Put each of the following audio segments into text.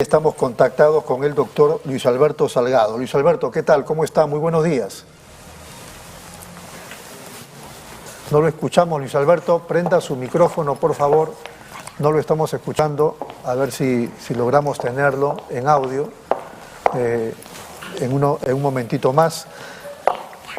Estamos contactados con el doctor Luis Alberto Salgado. Luis Alberto, ¿qué tal? ¿Cómo está? Muy buenos días. No lo escuchamos, Luis Alberto. Prenda su micrófono, por favor. No lo estamos escuchando. A ver si logramos tenerlo en audio en un momentito más.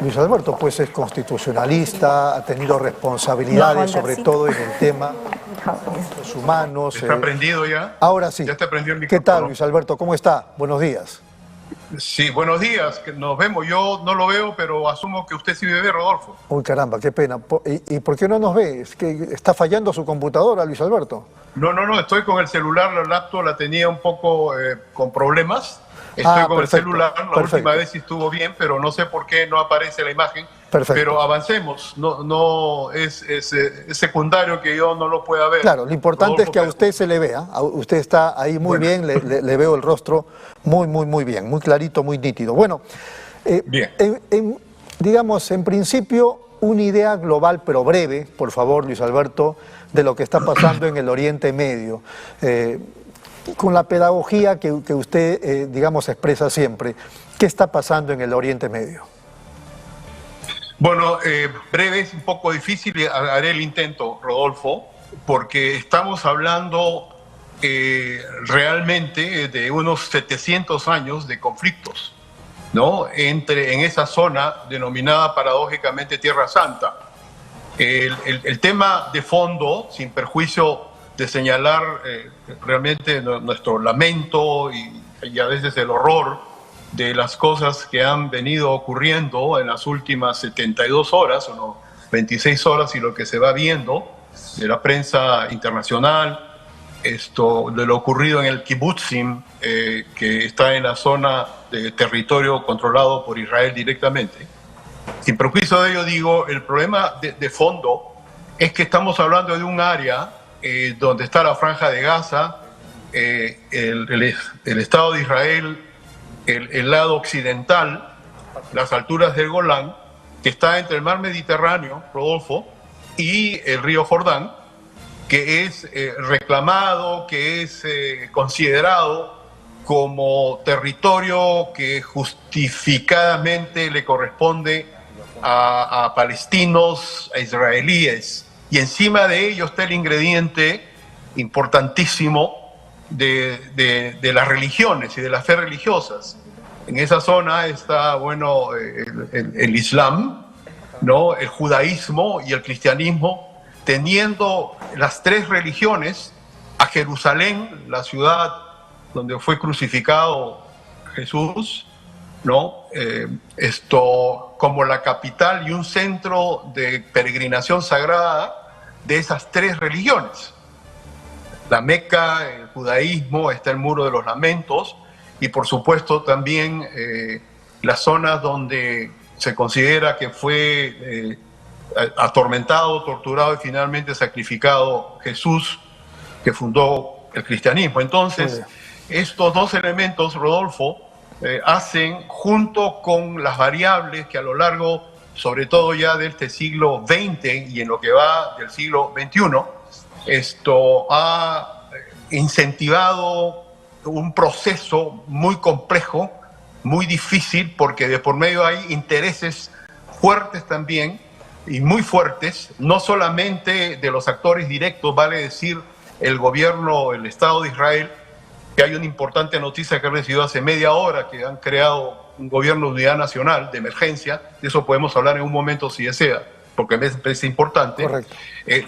Luis Alberto, pues es constitucionalista, ha tenido responsabilidades, sobre todo en el tema de los humanos. ¿Está prendido ya? Ahora sí. Ya está prendido el micrófono. ¿Qué tal, Luis Alberto? ¿Cómo está? Buenos días. Sí, buenos días. Nos vemos. Yo no lo veo, pero asumo que usted sí me ve, Rodolfo. Uy, caramba, qué pena. ¿Y por qué no nos ve? ¿Es que está fallando su computadora, Luis Alberto? No, estoy con el celular. La laptop la tenía un poco con problemas. Estoy con perfecto, el celular. La última vez sí estuvo bien, pero no sé por qué no aparece la imagen. Perfecto. Pero avancemos. No es secundario que yo no lo pueda ver. Claro, lo importante es que a usted se le vea. Usted está ahí muy bien, le veo el rostro muy bien, muy clarito, muy nítido. Bueno, bien. Digamos, en principio, una idea global, pero breve, por favor, Luis Alberto, de lo que está pasando en el Oriente Medio. Con la pedagogía que usted, digamos, expresa siempre. ¿Qué está pasando en el Oriente Medio? Bueno, breve es un poco difícil, haré el intento, Rodolfo, porque estamos hablando realmente de unos 700 años de conflictos, ¿no? En esa zona denominada paradójicamente Tierra Santa. El tema de fondo, sin perjuicio de señalar realmente nuestro lamento y a veces el horror de las cosas que han venido ocurriendo en las últimas 72 horas o no, 26 horas y lo que se va viendo de la prensa internacional, de lo ocurrido en el Kibbutzim, que está en la zona de territorio controlado por Israel directamente. Sin perjuicio de ello, digo, el problema de fondo es que estamos hablando de un área donde está la Franja de Gaza, el Estado de Israel, el lado occidental, las alturas del Golán, que está entre el mar Mediterráneo, Rodolfo, y el río Jordán, que es reclamado, que es considerado como territorio que justificadamente le corresponde a palestinos, a israelíes, y encima de ello está el ingrediente importantísimo de las religiones y de las fe religiosas. En esa zona está, bueno, el Islam, ¿no? El judaísmo y el cristianismo, teniendo las tres religiones a Jerusalén, la ciudad donde fue crucificado Jesús, ¿no? Como la capital y un centro de peregrinación sagrada de esas tres religiones. La Meca, el judaísmo, está el Muro de los Lamentos y por supuesto también las zonas donde se considera que fue atormentado, torturado y finalmente sacrificado Jesús, que fundó el cristianismo. Entonces, estos dos elementos, Rodolfo, hacen, junto con las variables que a lo largo, sobre todo ya de este siglo XX y en lo que va del siglo XXI, esto ha incentivado un proceso muy complejo, muy difícil, porque de por medio hay intereses fuertes también y muy fuertes, no solamente de los actores directos, vale decir el gobierno, el Estado de Israel, que hay una importante noticia que he recibido hace media hora, que han creado un gobierno de unidad nacional de emergencia, de eso podemos hablar en un momento si desea, porque me parece importante,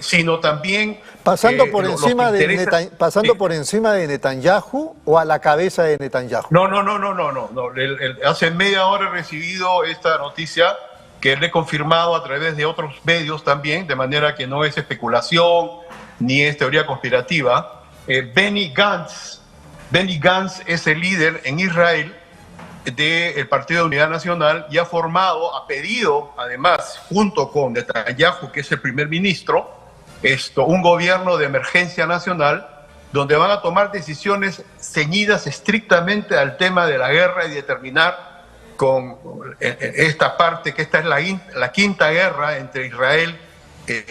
sino también pasando por encima de Netanyahu o a la cabeza de Netanyahu. No. Hace media hora he recibido esta noticia que le he confirmado a través de otros medios también, de manera que no es especulación ni es teoría conspirativa. Benny Gantz es el líder en Israel del Partido de Unidad Nacional y ha pedido, además, junto con Netanyahu, que es el primer ministro, un gobierno de emergencia nacional donde van a tomar decisiones ceñidas estrictamente al tema de la guerra y de terminar con esta parte, que esta es la quinta guerra entre Israel,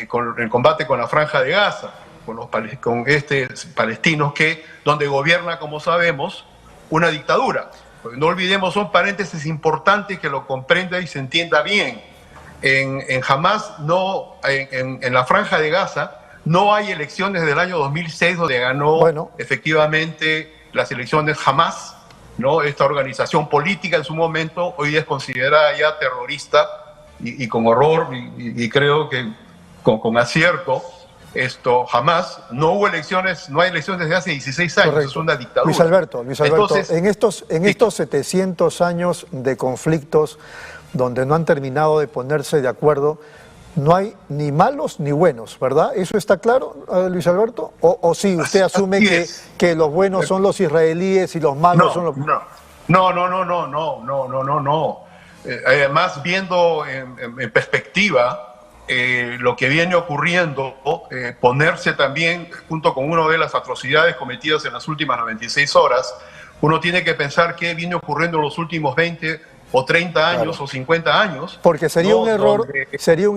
con el combate con la Franja de Gaza. con palestinos, donde gobierna, como sabemos, una dictadura. No olvidemos, son paréntesis importantes que lo comprenda y se entienda bien. En Hamas, en la Franja de Gaza, no hay elecciones del año 2006 donde ganó efectivamente las elecciones Hamas, ¿no? Esta organización política en su momento hoy día es considerada ya terrorista y con horror y creo que con acierto. Jamás, no hubo elecciones, no hay elecciones desde hace 16 años. Correcto. Es una dictadura. Luis Alberto, entonces, en estos 700 años de conflictos donde no han terminado de ponerse de acuerdo, no hay ni malos ni buenos, ¿verdad? ¿Eso está claro, Luis Alberto? ¿O sí, usted asume que los buenos son los israelíes y los malos son los... No. Además, viendo en perspectiva lo que viene ocurriendo, ponerse también junto con una de las atrocidades cometidas en las últimas 96 horas, uno tiene que pensar qué viene ocurriendo en los últimos 20 o 30 años o 50 años. Porque sería un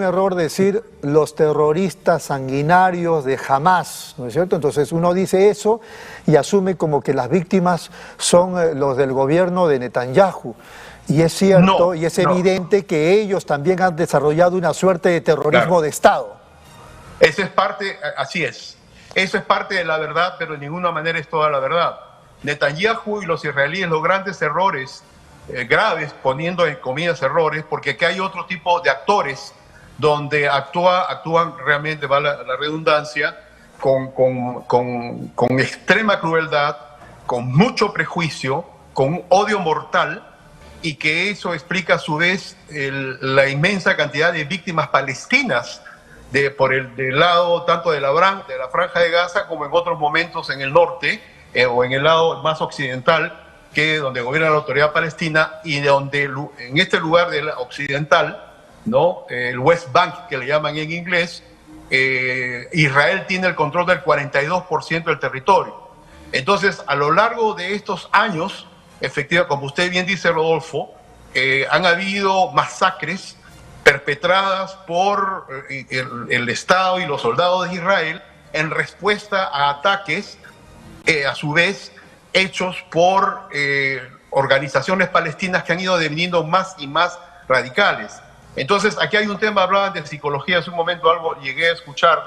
error decir los terroristas sanguinarios de Hamas, ¿no es cierto? Entonces uno dice eso y asume como que las víctimas son los del gobierno de Netanyahu. Y es cierto y es evidente que ellos también han desarrollado una suerte de terrorismo de Estado. Eso es parte, así es. Eso es parte de la verdad, pero de ninguna manera es toda la verdad. Netanyahu y los israelíes, los grandes errores graves, poniendo en comillas errores, porque aquí hay otro tipo de actores donde actúan realmente, va la redundancia, con extrema crueldad, con mucho prejuicio, con un odio mortal, y que eso explica a su vez la inmensa cantidad de víctimas palestinas del lado tanto de la Franja de Gaza como en otros momentos en el norte o en el lado más occidental, donde gobierna la autoridad palestina, y donde en este lugar occidental, ¿no? El West Bank, que le llaman en inglés, Israel tiene el control del 42% del territorio. Entonces, a lo largo de estos años, efectivamente, como usted bien dice, Rodolfo, han habido masacres perpetradas por el Estado y los soldados de Israel en respuesta a ataques, a su vez, hechos por organizaciones palestinas que han ido deviniendo más y más radicales. Entonces, aquí hay un tema, hablaban de psicología, hace un momento algo llegué a escuchar,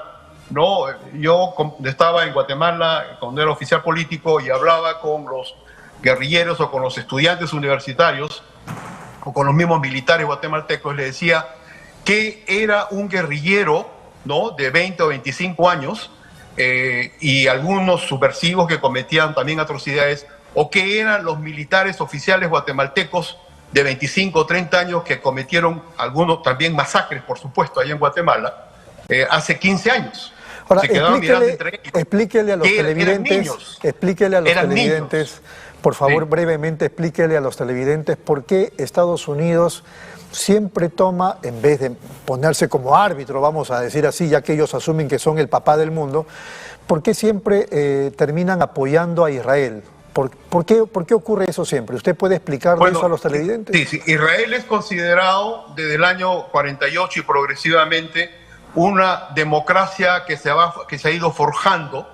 ¿no? Yo estaba en Guatemala cuando era oficial político y hablaba con los guerrilleros o con los estudiantes universitarios o con los mismos militares guatemaltecos, les decía que era un guerrillero, ¿no? De 20 o 25 años, y algunos subversivos que cometían también atrocidades, o que eran los militares oficiales guatemaltecos de 25 o 30 años que cometieron algunos también masacres, por supuesto, allá en Guatemala, hace 15 años. Ahora, explíquele a los televidentes, por favor, brevemente explíquele a los televidentes por qué Estados Unidos siempre toma, en vez de ponerse como árbitro, vamos a decir así, ya que ellos asumen que son el papá del mundo, ¿por qué siempre terminan apoyando a Israel? ¿Por qué ocurre eso siempre? ¿Usted puede explicarle eso a los televidentes? Sí, Israel es considerado desde el año 48 y progresivamente una democracia que se ha ido forjando,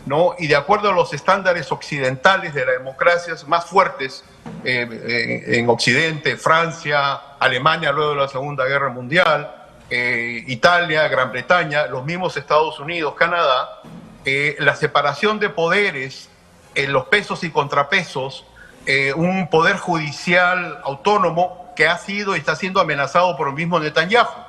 ¿no? Y de acuerdo a los estándares occidentales de las democracias más fuertes en Occidente, Francia, Alemania luego de la Segunda Guerra Mundial, Italia, Gran Bretaña, los mismos Estados Unidos, Canadá, la separación de poderes, los pesos y contrapesos, un poder judicial autónomo que ha sido y está siendo amenazado por el mismo Netanyahu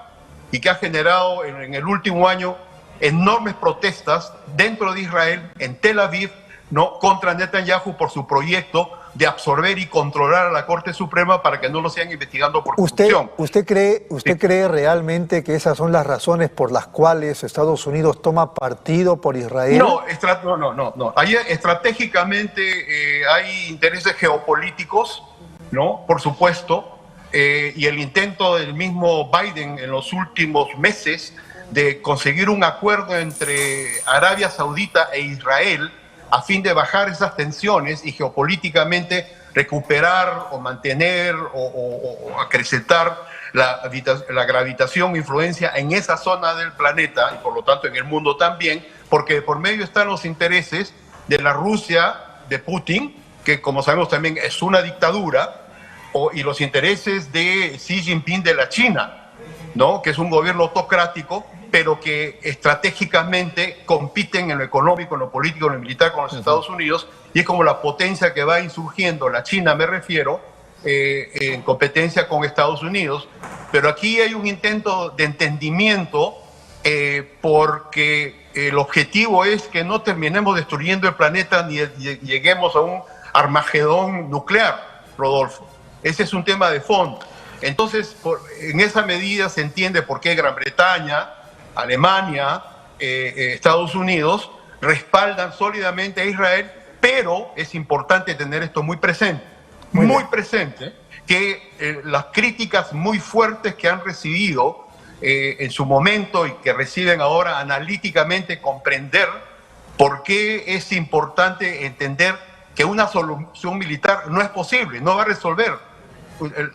y que ha generado en el último año enormes protestas dentro de Israel, en Tel Aviv, ¿no? Contra Netanyahu por su proyecto de absorber y controlar a la Corte Suprema para que no lo sigan investigando por corrupción. ¿Usted cree realmente que esas son las razones por las cuales Estados Unidos toma partido por Israel? No. Ahí estratégicamente hay intereses geopolíticos, ¿no? Por supuesto, y el intento del mismo Biden en los últimos meses de conseguir un acuerdo entre Arabia Saudita e Israel a fin de bajar esas tensiones y geopolíticamente recuperar o mantener o acrecentar la gravitación e influencia en esa zona del planeta y por lo tanto en el mundo también, porque por medio están los intereses de la Rusia de Putin, que como sabemos también es una dictadura, y los intereses de Xi Jinping de la China, ¿no? Que es un gobierno autocrático, pero que estratégicamente compiten en lo económico, en lo político, en lo militar con los Estados Unidos, y es como la potencia que va insurgiendo, la China me refiero, en competencia con Estados Unidos. Pero aquí hay un intento de entendimiento porque el objetivo es que no terminemos destruyendo el planeta ni lleguemos a un Armagedón nuclear, Rodolfo. Ese es un tema de fondo. Entonces, en esa medida se entiende por qué Gran Bretaña, Alemania, Estados Unidos respaldan sólidamente a Israel, pero es importante tener esto muy presente, muy presente, que las críticas muy fuertes que han recibido en su momento y que reciben ahora analíticamente, comprender por qué es importante entender que una solución militar no es posible, no va a resolver.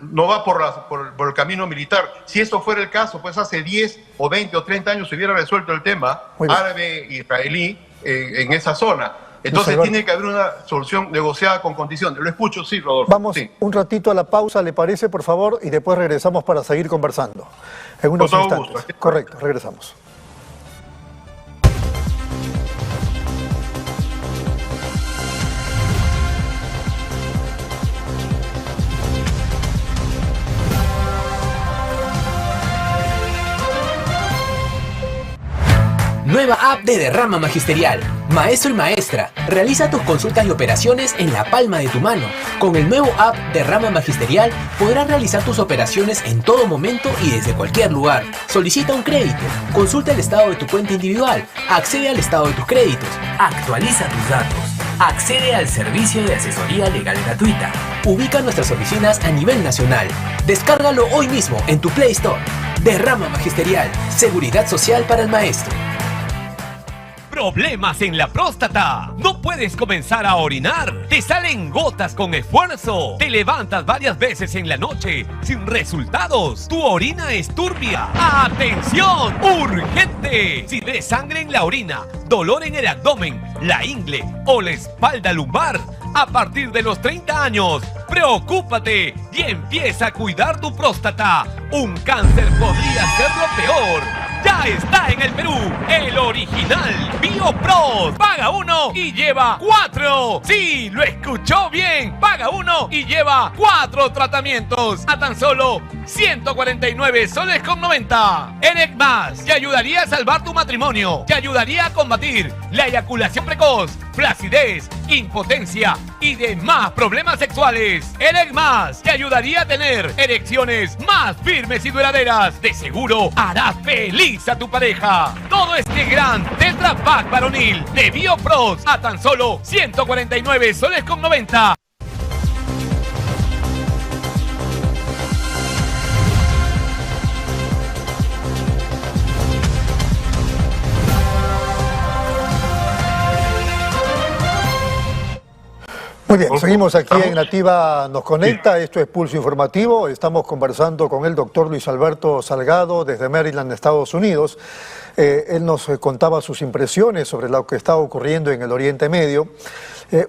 No va por el camino militar. Si eso fuera el caso, pues hace 10 o 20 o 30 años se hubiera resuelto el tema árabe-israelí en esa zona. Entonces tiene que haber una solución negociada con condiciones. Lo escucho, sí, Rodolfo. Vamos un ratito a la pausa, ¿le parece, por favor? Y después regresamos para seguir conversando. En unos instantes. Gusto. Correcto, regresamos. Nueva app de Derrama Magisterial. Maestro y maestra, realiza tus consultas y operaciones en la palma de tu mano. Con el nuevo app Derrama Magisterial podrás realizar tus operaciones en todo momento y desde cualquier lugar. Solicita un crédito, consulta el estado de tu cuenta individual, accede al estado de tus créditos, actualiza tus datos, accede al servicio de asesoría legal gratuita. Ubica nuestras oficinas a nivel nacional. Descárgalo hoy mismo en tu Play Store. Derrama Magisterial, seguridad social para el maestro. Problemas en la próstata. No puedes comenzar a orinar. Te salen gotas con esfuerzo. Te levantas varias veces en la noche sin resultados. Tu orina es turbia. ¡Atención! ¡Urgente! Si ves sangre en la orina, dolor en el abdomen, la ingle o la espalda lumbar, a partir de los 30 años, preocúpate y empieza a cuidar tu próstata. Un cáncer podría ser lo peor. Ya está en el Perú, el original BioPros. Paga 1 y lleva 4. Sí, lo escuchó bien. Paga 1 y lleva 4 tratamientos a tan solo 149 soles con 90. Erec Más te ayudaría a salvar tu matrimonio. Te ayudaría a combatir la eyaculación precoz, flacidez, impotencia y demás problemas sexuales. Erec Más te ayudaría a tener erecciones más firmes y duraderas. De seguro harás feliz a tu pareja. Todo este gran Tetra Pak varonil de BioPros a tan solo 149 soles con 90. Muy bien, seguimos aquí en Nativa Nos Conecta, esto es Pulso Informativo, estamos conversando con el doctor Luis Alberto Salgado desde Maryland, Estados Unidos. Él nos contaba sus impresiones sobre lo que está ocurriendo en el Oriente Medio.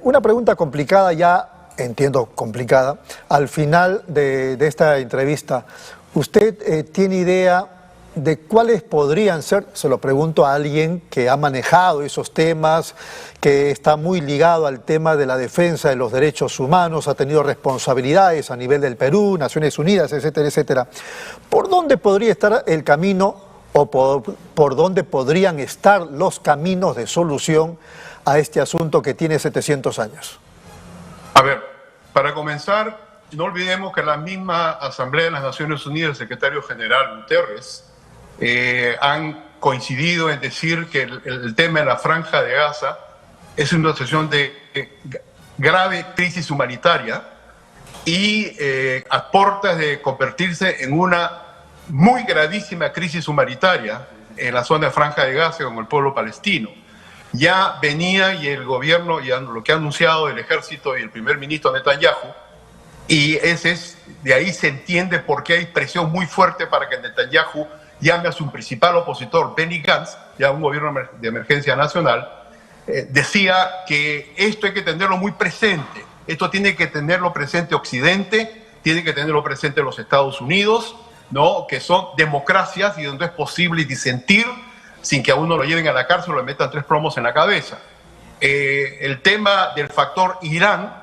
Una pregunta complicada, ya entiendo complicada, al final de esta entrevista. ¿Usted tiene idea de cuáles podrían ser, se lo pregunto a alguien que ha manejado esos temas, que está muy ligado al tema de la defensa de los derechos humanos, ha tenido responsabilidades a nivel del Perú, Naciones Unidas, etcétera, etcétera? ¿Por dónde podría estar el camino o por dónde podrían estar los caminos de solución a este asunto que tiene 700 años? A ver, para comenzar, no olvidemos que la misma Asamblea de las Naciones Unidas, el secretario general Guterres, han coincidido en decir que el tema de la Franja de Gaza es una situación de grave crisis humanitaria y a puertas de convertirse en una muy gravísima crisis humanitaria en la zona de Franja de Gaza con el pueblo palestino. ya venía y el gobierno, ya lo que ha anunciado el ejército y el primer ministro Netanyahu, y de ahí se entiende por qué hay presión muy fuerte para que Netanyahu llame a su principal opositor, Benny Gantz, ya un gobierno de emergencia nacional, decía que esto hay que tenerlo muy presente. Esto tiene que tenerlo presente Occidente, tiene que tenerlo presente los Estados Unidos, ¿no? Que son democracias y donde es posible disentir sin que a uno lo lleven a la cárcel o le metan 3 plomos en la cabeza. El tema del factor Irán,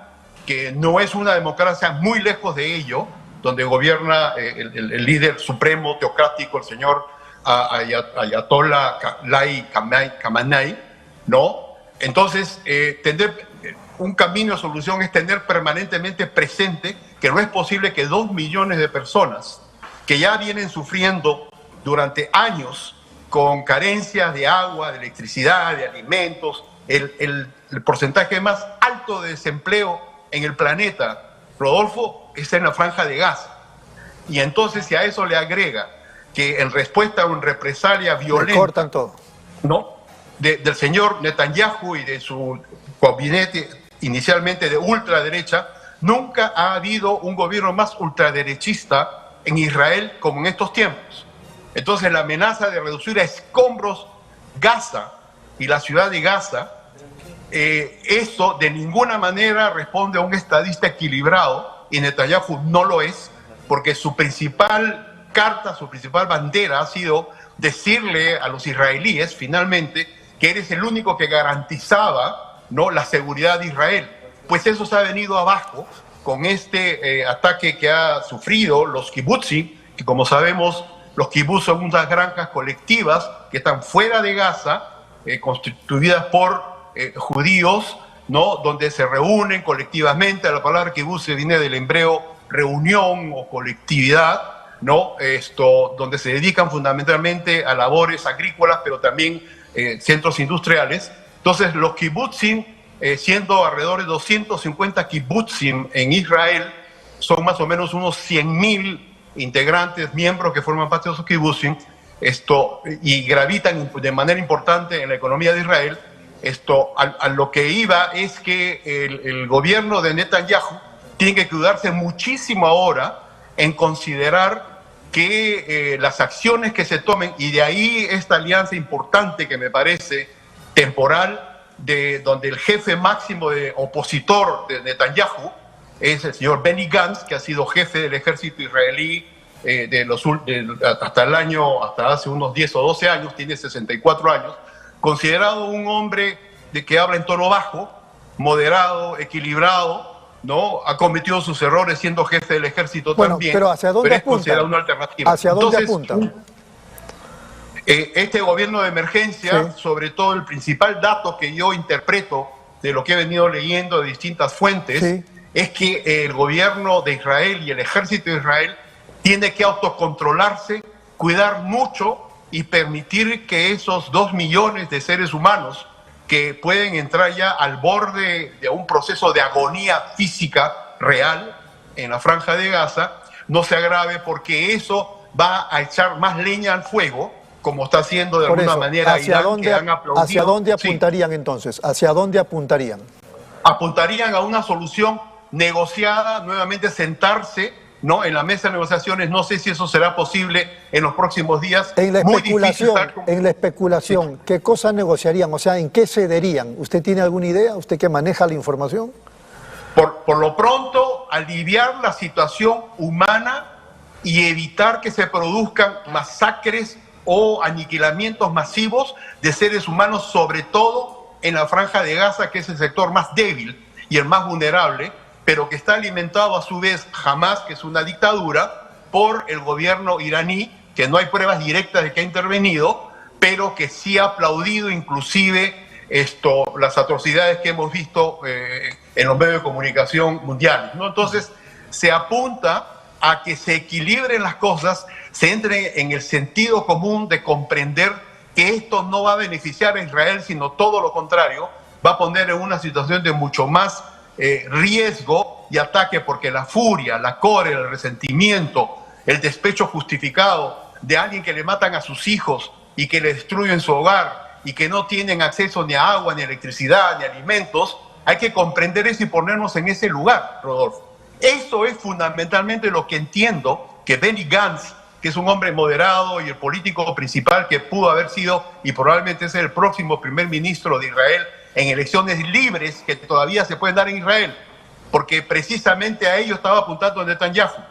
que no es una democracia, muy lejos de ello, donde gobierna el líder supremo teocrático, el señor Ayatollah Khamenei, ¿no? Entonces, un camino de solución es tener permanentemente presente que no es posible que 2 millones de personas que ya vienen sufriendo durante años con carencias de agua, de electricidad, de alimentos, el porcentaje más alto de desempleo en el planeta, Rodolfo, está en la Franja de Gaza. Y entonces, si a eso le agrega que en respuesta a una represalia violenta, cortan todo, ¿no?, del señor Netanyahu y de su gabinete inicialmente de ultraderecha, nunca ha habido un gobierno más ultraderechista en Israel como en estos tiempos. Entonces, la amenaza de reducir a escombros Gaza y la ciudad de Gaza, eso de ninguna manera responde a un estadista equilibrado, y Netanyahu no lo es, porque su principal carta, su principal bandera ha sido decirle a los israelíes, finalmente, que eres el único que garantizaba, ¿no?, la seguridad de Israel. Pues eso se ha venido abajo con este ataque que ha sufrido los kibutzim, que como sabemos, los kibbutz son unas granjas colectivas que están fuera de Gaza, constituidas por judíos, ¿no?, donde se reúnen colectivamente. La palabra kibbutz viene del hebreo reunión o colectividad, ¿no? Donde se dedican fundamentalmente a labores agrícolas, pero también centros industriales. Entonces, los kibbutzim, siendo alrededor de 250 kibbutzim en Israel, son más o menos unos 100.000 integrantes, miembros que forman parte de esos kibbutzim, y gravitan de manera importante en la economía de Israel. A lo que iba es que el gobierno de Netanyahu tiene que cuidarse muchísimo ahora en considerar que las acciones que se tomen, y de ahí esta alianza importante que me parece temporal, donde el jefe máximo de opositor de Netanyahu es el señor Benny Gantz, que ha sido jefe del ejército israelí hasta hace unos 10 o 12 años, tiene 64 años, considerado un hombre que habla en tono bajo, moderado, equilibrado, ¿no? Ha cometido sus errores siendo jefe del ejército también. Pero ¿hacia dónde apunta? Una alternativa. ¿Hacia dónde apunta? Este gobierno de emergencia, sí, sobre todo el principal dato que yo interpreto de lo que he venido leyendo de distintas fuentes, sí, es que el gobierno de Israel y el ejército de Israel tiene que autocontrolarse, cuidar mucho y permitir que esos 2 millones de seres humanos que pueden entrar ya al borde de un proceso de agonía física real en la Franja de Gaza no se agrave, porque eso va a echar más leña al fuego, como está haciendo de alguna manera Irán, que han aplaudido. ¿Hacia dónde apuntarían entonces? ¿Hacia dónde apuntarían? Apuntarían a una solución negociada, nuevamente sentarse, ¿no?, en la mesa de negociaciones. No sé si eso será posible en los próximos días. En la especulación, sí, ¿qué cosas negociarían? O sea, ¿en qué cederían? ¿Usted tiene alguna idea? ¿Usted que maneja la información? Por lo pronto, aliviar la situación humana y evitar que se produzcan masacres o aniquilamientos masivos de seres humanos, sobre todo en la Franja de Gaza, que es el sector más débil y el más vulnerable, pero que está alimentado a su vez Hamas, que es una dictadura, por el gobierno iraní, que no hay pruebas directas de que ha intervenido, pero que sí ha aplaudido inclusive las atrocidades que hemos visto en los medios de comunicación mundiales, ¿no? Entonces, se apunta a que se equilibren las cosas, se entre en el sentido común de comprender que esto no va a beneficiar a Israel, sino todo lo contrario, va a poner en una situación de mucho más riesgo y ataque, porque la furia, la cólera, el resentimiento, el despecho justificado de alguien que le matan a sus hijos y que le destruyen su hogar y que no tienen acceso ni a agua, ni a electricidad, ni a alimentos. Hay que comprender eso y ponernos en ese lugar, Rodolfo. Eso es fundamentalmente lo que entiendo que Benny Gantz, que es un hombre moderado y el político principal que pudo haber sido y probablemente es el próximo primer ministro de Israel en elecciones libres que todavía se pueden dar en Israel, porque precisamente a ello estaba apuntando Netanyahu.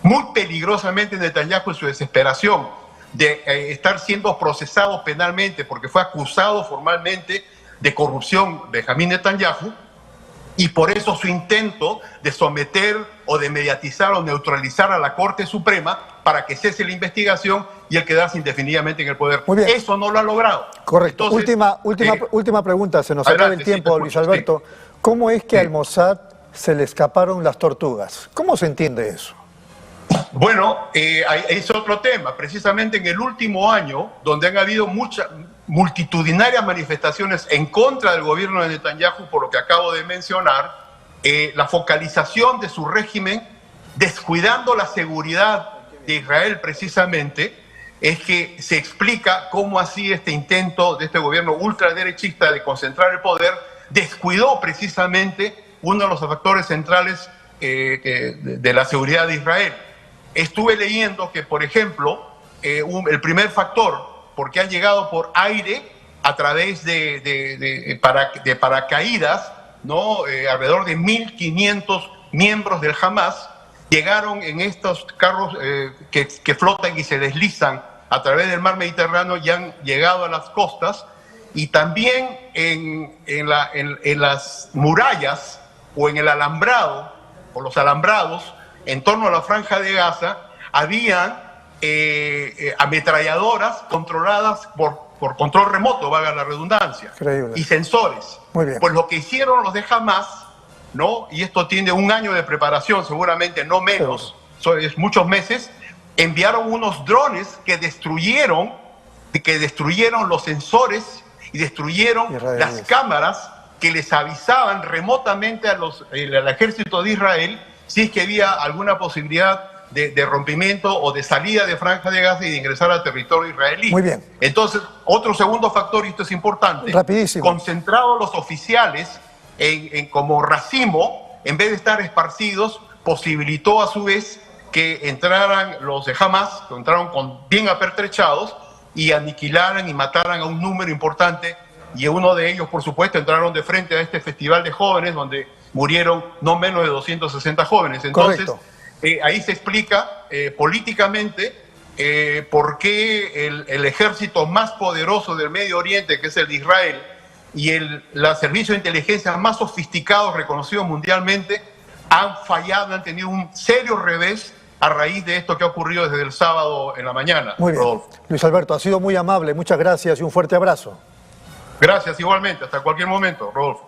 Muy peligrosamente Netanyahu en su desesperación de estar siendo procesado penalmente porque fue acusado formalmente de corrupción Benjamín Netanyahu, y por eso su intento de someter o de mediatizar o neutralizar a la Corte Suprema para que cese la investigación y el quedarse indefinidamente en el poder. Muy bien. Eso no lo ha logrado. Correcto. Entonces, última pregunta, se nos acaba el tiempo, Luis Alberto. ¿Cómo es que al Mossad se le escaparon las tortugas? ¿Cómo se entiende eso? Bueno, es otro tema. Precisamente en el último año, donde han habido multitudinarias manifestaciones en contra del gobierno de Netanyahu, por lo que acabo de mencionar, la focalización de su régimen, descuidando la seguridad de Israel precisamente, es que se explica cómo así este intento de este gobierno ultraderechista de concentrar el poder descuidó precisamente uno de los factores centrales de la seguridad de Israel. Estuve leyendo que, por ejemplo, el primer factor, porque han llegado por aire a través de paracaídas, ¿no? Alrededor de 1.500 miembros del Hamas llegaron en estos carros que flotan y se deslizan a través del mar Mediterráneo y han llegado a las costas, y también en las murallas o en el alambrado o los alambrados en torno a la Franja de Gaza habían ametralladoras controladas por control remoto, valga la redundancia, increíble, y sensores. Muy bien. Pues lo que hicieron los de Hamas, ¿no? Y esto tiene un año de preparación, seguramente no menos, es muchos meses, enviaron unos drones que destruyeron los sensores y destruyeron las cámaras que les avisaban remotamente al ejército de Israel si es que había alguna posibilidad de rompimiento o de salida de Franja de Gaza y de ingresar al territorio israelí. Muy bien. Entonces, otro segundo factor, y esto es importante, rapidísimo, concentrados los oficiales como racimo, en vez de estar esparcidos, posibilitó a su vez que entraran los de Hamas, que entraron bien apertrechados, y aniquilaran y mataran a un número importante, y uno de ellos, por supuesto, entraron de frente a este festival de jóvenes donde murieron no menos de 260 jóvenes. Entonces, ahí se explica políticamente por qué el ejército más poderoso del Medio Oriente, que es el de Israel, y el servicio de inteligencia más sofisticado, reconocido mundialmente, han fallado, han tenido un serio revés a raíz de esto que ha ocurrido desde el sábado en la mañana. Muy bien. Rodolfo. Luis Alberto, ha sido muy amable, muchas gracias y un fuerte abrazo. Gracias igualmente, hasta cualquier momento, Rodolfo.